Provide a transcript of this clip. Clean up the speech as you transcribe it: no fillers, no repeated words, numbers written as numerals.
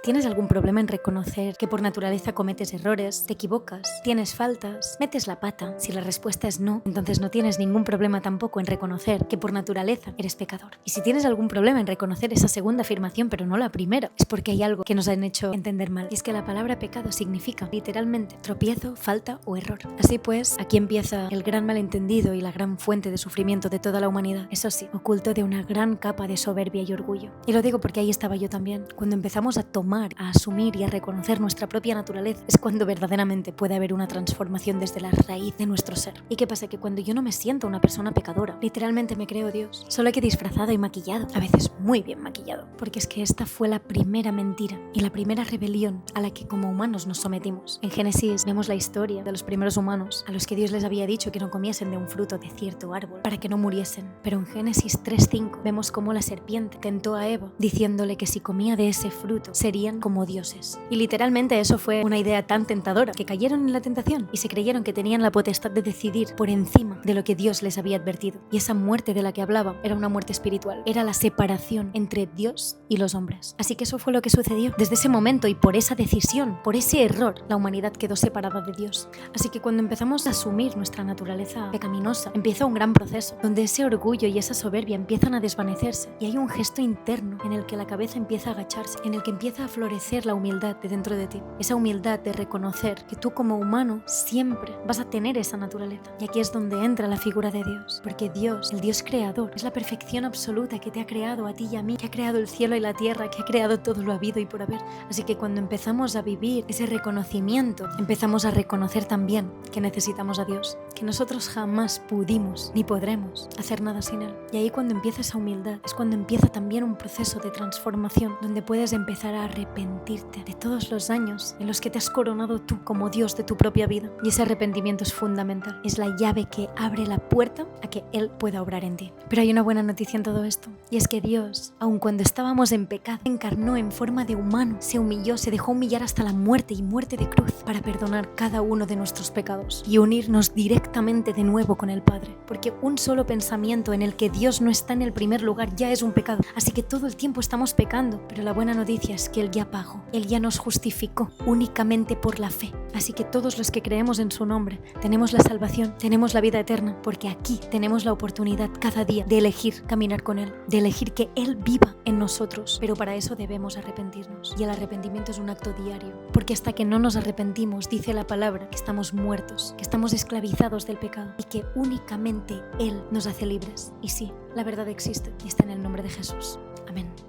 ¿Tienes algún problema en reconocer que por naturaleza cometes errores, te equivocas, tienes faltas, metes la pata? Si la respuesta es no, entonces no tienes ningún problema tampoco en reconocer que por naturaleza eres pecador. Y si tienes algún problema en reconocer esa segunda afirmación, pero no la primera, es porque hay algo que nos han hecho entender mal. Y es que la palabra pecado significa literalmente tropiezo, falta o error. Así pues, aquí empieza el gran malentendido y la gran fuente de sufrimiento de toda la humanidad. Eso sí, oculto de una gran capa de soberbia y orgullo. Y lo digo porque ahí estaba yo también. Cuando empezamos a tomar, a asumir y a reconocer nuestra propia naturaleza, es cuando verdaderamente puede haber una transformación desde la raíz de nuestro ser. ¿Y qué pasa? Que cuando yo no me siento una persona pecadora, literalmente me creo Dios, solo que disfrazado y maquillado, a veces muy bien maquillado, porque es que esta fue la primera mentira y la primera rebelión a la que como humanos nos sometimos. En Génesis vemos la historia de los primeros humanos a los que Dios les había dicho que no comiesen de un fruto de cierto árbol para que no muriesen, pero en Génesis 3:5 vemos cómo la serpiente tentó a Eva diciéndole que si comía de ese fruto serían como dioses. Y literalmente eso fue una idea tan tentadora que cayeron en la tentación y se creyeron que tenían la potestad de decidir por encima de lo que Dios les había advertido. Y esa muerte de la que hablaba era una muerte espiritual, era la separación entre Dios y los hombres. Así que eso fue lo que sucedió. Desde ese momento y por esa decisión, por ese error, la humanidad quedó separada de Dios. Así que cuando empezamos a asumir nuestra naturaleza pecaminosa, empieza un gran proceso donde ese orgullo y esa soberbia empiezan a desvanecerse y hay un gesto interno en el que la cabeza empieza a agacharse, en el que empieza a florecer la humildad de dentro de ti. Esa humildad de reconocer que tú como humano siempre vas a tener esa naturaleza. Y aquí es donde entra la figura de Dios, porque Dios, el Dios creador, es la perfección absoluta que te ha creado a ti y a mí, que ha creado el cielo y la tierra, que ha creado todo lo habido y por haber. Así que cuando empezamos a vivir ese reconocimiento, empezamos a reconocer también que necesitamos a Dios, que nosotros jamás pudimos ni podremos hacer nada sin Él. Y ahí cuando empieza esa humildad, es cuando empieza también un proceso de transformación, donde puedes empezar a arrepentirte de todos los años en los que te has coronado tú como Dios de tu propia vida. Y ese arrepentimiento es fundamental, es la llave que abre la puerta a que Él pueda obrar en ti. Pero hay una buena noticia en todo esto, y es que Dios, aun cuando estábamos en pecado, encarnó en forma de humano, se humilló, se dejó humillar hasta la muerte y muerte de cruz para perdonar cada uno de nuestros pecados y unirnos directamente de nuevo con el Padre, porque un solo pensamiento en el que Dios no está en el primer lugar ya es un pecado. Así que todo el tiempo estamos pecando, pero la buena noticia es que Él ya pagó, Él ya nos justificó únicamente por la fe. Así que todos los que creemos en su nombre tenemos la salvación, tenemos la vida eterna, porque aquí tenemos la oportunidad cada día de elegir caminar con Él, de elegir que Él viva en nosotros, pero para eso debemos arrepentirnos. Y el arrepentimiento es un acto diario, porque hasta que no nos arrepentimos, dice la palabra, que estamos muertos, que estamos esclavizados del pecado y que únicamente Él nos hace libres. Y sí, la verdad existe y está en el nombre de Jesús. Amén.